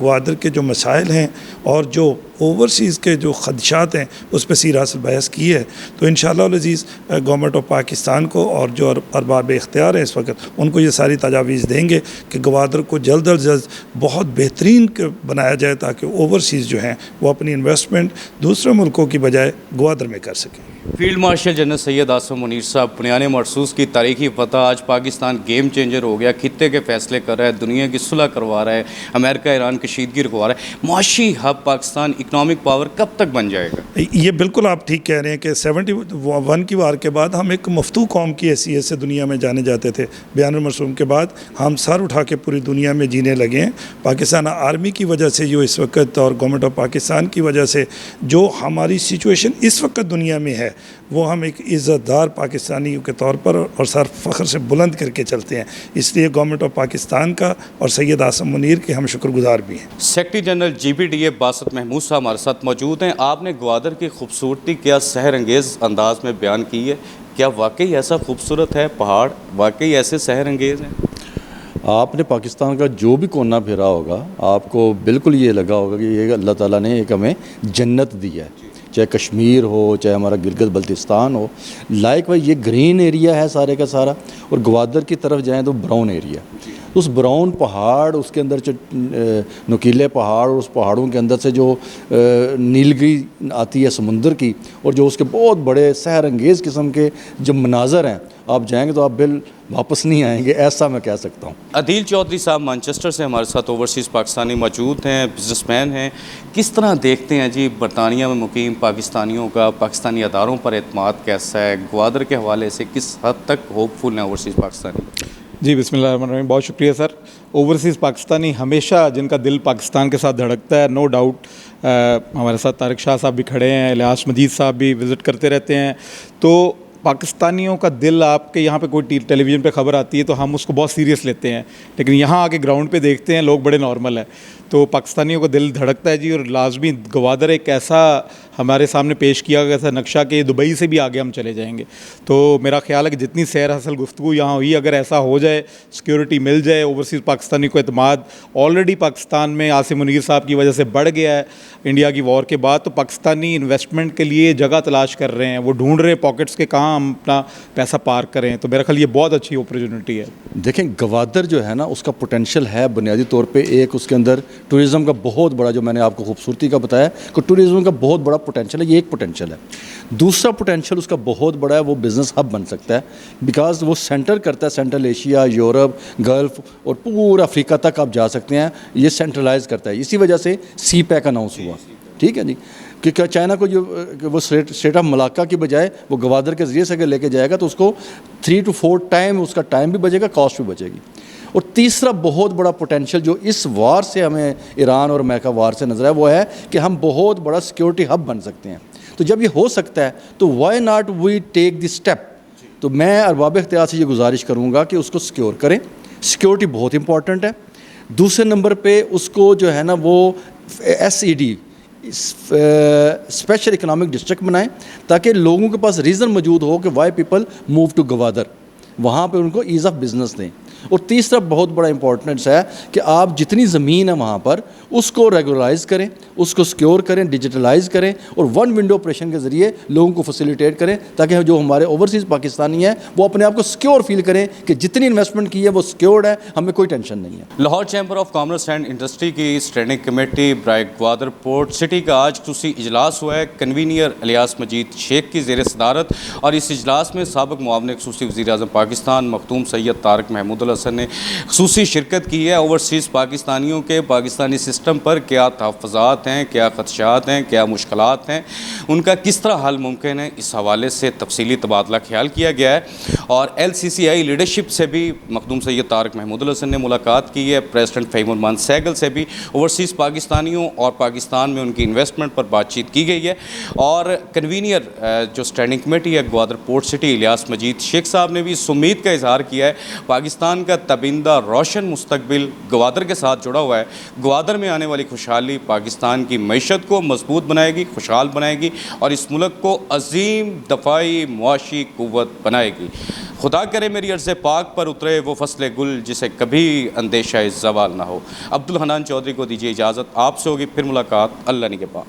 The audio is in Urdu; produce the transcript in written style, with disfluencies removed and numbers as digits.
گوادر کے جو مسائل ہیں اور جو اوورسیز کے جو خدشات ہیں اس پہ سیراسل بحث کی ہے. تو انشاءاللہ العزیز گورنمنٹ آف پاکستان کو اور جو ارباب اختیار ہیں اس وقت ان کو یہ ساری تجاویز دیں گے کہ گوادر کو جلد از جلد بہت بہترین بنایا جائے تاکہ اوورسیز جو ہیں وہ اپنی انویسٹمنٹ دوسرے ملکوں کی بجائے گوادر میں کر سکیں. فیلڈ مارشل جنرل سید آصم منیر صاحب، بنیان مرصوص کی تاریخی فتح، آج پاکستان گیم چینجر ہو گیا، خطے کے فیصلے کر رہا ہے، دنیا کی صلح کروا رہا ہے، امریکہ ایران کشیدگی رکوا رہا ہے. معاشی ہب پاکستان اکنامک پاور کب تک بن جائے گا؟ یہ بالکل آپ ٹھیک کہہ رہے ہیں کہ 71 کی وار کے بعد ہم ایک مفتو قوم کی حیثیت سے دنیا میں جانے جاتے تھے. بیان المرسوم کے بعد ہم سر اٹھا کے پوری دنیا میں جینے لگے ہیں. پاکستان آرمی کی وجہ سے جو اس وقت اور گورنمنٹ آف پاکستان کی وجہ سے جو ہماری سچویشن اس وقت دنیا میں ہے وہ ہم ایک عزت دار پاکستانیوں کے طور پر اور سر فخر سے بلند کر کے چلتے ہیں. اس لیے گورنمنٹ آف پاکستان کا اور سید آصم منیر کے ہم شکر گزار بھی ہیں. Secretary general GPDA Basit Mahmood sahab ہمارے ساتھ موجود ہیں. آپ نے گوادر کی خوبصورتی کیا سحر انگیز انداز میں بیان کی ہے. کیا واقعی ایسا خوبصورت ہے پہاڑ؟ واقعی ایسے سحر انگیز ہیں؟ آپ نے پاکستان کا جو بھی کونا پھیرا ہوگا آپ کو بالکل یہ لگا ہوگا کہ یہ اللہ تعالیٰ نے ایک ہمیں جنت دی ہے. چاہے کشمیر ہو، چاہے ہمارا گلگت بلتستان ہو، لائک بھائی یہ گرین ایریا ہے سارے کا سارا. اور گوادر کی طرف جائیں تو براؤن ایریا. اس براؤن پہاڑ، اس کے اندر جو نکیلے پہاڑ اور اس پہاڑوں کے اندر سے جو نیلگری آتی ہے سمندر کی، اور جو اس کے بہت بڑے سحر انگیز قسم کے جو مناظر ہیں، آپ جائیں گے تو آپ واپس نہیں آئیں گے، ایسا میں کہہ سکتا ہوں. عدیل چودھری صاحب مانچسٹر سے ہمارے ساتھ اوورسیز پاکستانی موجود ہیں، بزنس مین ہیں. کس طرح دیکھتے ہیں جی برطانیہ میں مقیم پاکستانیوں کا پاکستانی اداروں پر اعتماد کیسا ہے؟ گوادر کے حوالے سے کس حد تک ہوپ فل ہیں اوورسیز پاکستانی؟ جی بسم اللہ الرحمن الرحیم. بہت شکریہ سر. اوورسیز پاکستانی ہمیشہ جن کا دل پاکستان کے ساتھ دھڑکتا ہے، نو ڈاؤٹ. ہمارے ساتھ طارق شاہ صاحب بھی کھڑے ہیں، الیاس مجید صاحب بھی وزٹ کرتے رہتے ہیں. تو پاکستانیوں کا دل، آپ کے یہاں پہ کوئی ٹیلی ویژن پہ خبر آتی ہے تو ہم اس کو بہت سیریس لیتے ہیں، لیکن یہاں آ کے گراؤنڈ پہ دیکھتے ہیں لوگ بڑے نارمل ہیں. تو پاکستانیوں کا دل دھڑکتا ہے جی. اور لازمی گوادر ایک ایسا ہمارے سامنے پیش کیا گیا تھا نقشہ کہ دبئی سے بھی آگے ہم چلے جائیں گے. تو میرا خیال ہے کہ جتنی سیر حاصل گفتگو یہاں ہوئی، اگر ایسا ہو جائے، سیکیورٹی مل جائے، اوورسیز پاکستانی کو اعتماد آلریڈی پاکستان میں آصم منیر صاحب کی وجہ سے بڑھ گیا ہے انڈیا کی وار کے بعد. تو پاکستانی انویسٹمنٹ کے لیے جگہ تلاش کر رہے ہیں، وہ ڈھونڈ رہے ہیں پاکٹس کے کہاں ہم اپنا پیسہ پارک کریں. تو میرا خیال یہ بہت اچھی اپرچونٹی ہے. دیکھیں گوادر جو ہے نا، اس کا پوٹینشیل ہے بنیادی طور پہ. ایک اس کے اندر ٹورزم کا بہت بڑا، جو میں نے آپ کو خوبصورتی کا بتایا کہ ٹورزم کا بہت بڑا پوٹینشیل ہے، یہ ایک پوٹینشیل ہے. دوسرا پوٹینشیل اس کا بہت بڑا ہے، وہ بزنس ہب بن سکتا ہے، بیکاز وہ سینٹر کرتا ہے سینٹرل ایشیا، یورپ، گلف اور پورا افریقہ تک آپ جا سکتے ہیں. یہ سینٹرلائز کرتا ہے. اسی وجہ سے سی پیک اناؤنس ہوا. ٹھیک ہے جی. کیونکہ چائنا کو جو وہ اسٹیٹ آف ملاقہ کی بجائے وہ گوادر کے ذریعے سے اگر لے کے جائے گا تو اس کو 3 to 4 ٹائم اس کا ٹائم بھی بچے گا، کاسٹ بھی بچے گی. اور تیسرا بہت بڑا پوٹینشیل جو اس وار سے ہمیں، ایران اور امریکہ وار سے نظر ہے، وہ ہے کہ ہم بہت بڑا سیکیورٹی ہب بن سکتے ہیں. تو جب یہ ہو سکتا ہے تو why not we take the step. تو میں ارباب اختیار سے یہ گزارش کروں گا کہ اس کو سیکیور کریں. سیکیورٹی بہت امپورٹنٹ ہے. دوسرے نمبر پہ اس کو جو ہے نا وہ SED اسپیشل اکنامک ڈسٹرکٹ بنائیں تاکہ لوگوں کے پاس ریزن موجود ہو کہ why people move to Gwadar. وہاں پہ ان کو ایز آف بزنس دیں. اور تیسرا بہت بڑا امپورٹنس ہے کہ آپ جتنی زمین ہے وہاں پر اس کو ریگولرائز کریں، اس کو سیکیور کریں، ڈیجیٹلائز کریں اور ون ونڈو آپریشن کے ذریعے لوگوں کو فیسیلیٹیٹ کریں تاکہ جو ہمارے اوورسیز پاکستانی ہیں وہ اپنے آپ کو سیکیور فیل کریں کہ جتنی انویسٹمنٹ کی ہے وہ سیکیورڈ ہے، ہمیں کوئی ٹینشن نہیں ہے. Lahore chamber of commerce and industry کی اسٹینڈنگ کمیٹی برائے گوادر پورٹ سٹی کا آج خصوصی اجلاس ہوا ہے کنوینئر الیاس مجید شیخ کی زیر صدارت. اور اس اجلاس میں سابق معاون خصوصی وزیر اعظم پاکستان مختوم سید طارق محمود الحسن نے خصوصی شرکت کی ہے. اوورسیز پاکستانیوں کے پاکستانی سسٹم پر کیا تحفظات ہیں، کیا خدشات ہیں، کیا مشکلات ہیں، ان کا کس طرح حل ممکن ہے، اس حوالے سے تفصیلی تبادلہ خیال کیا گیا ہے. اور LCCI لیڈرشپ سے بھی مخدوم سید طارق محمود الحسن نے ملاقات کی ہے. پریزیڈنٹ فہیم الرحمان سہگل سے بھی اوورسیز پاکستانیوں اور پاکستان میں ان کی انویسٹمنٹ پر بات چیت کی گئی ہے. اور کنوینئر جو اسٹینڈنگ کمیٹی ہے گوادر پورٹ سٹی الیاس مجید شیخ صاحب نے بھی اس امید کا اظہار کیا ہے پاکستان کا تبندہ روشن مستقبل گوادر کے ساتھ جڑا ہوا ہے. گوادر میں آنے والی خوشحالی پاکستان کی معیشت کو مضبوط بنائے گی، خوشحال بنائے گی اور اس ملک کو عظیم دفاعی معاشی قوت بنائے گی. خدا کرے میری عرض پاک پر اترے وہ فصل گل جسے کبھی اندیشہ زوال نہ ہو۔ عبدالحنان چودھری کو دیجیے اجازت، آپ سے ہوگی پھر ملاقات، اللہ نگہبان۔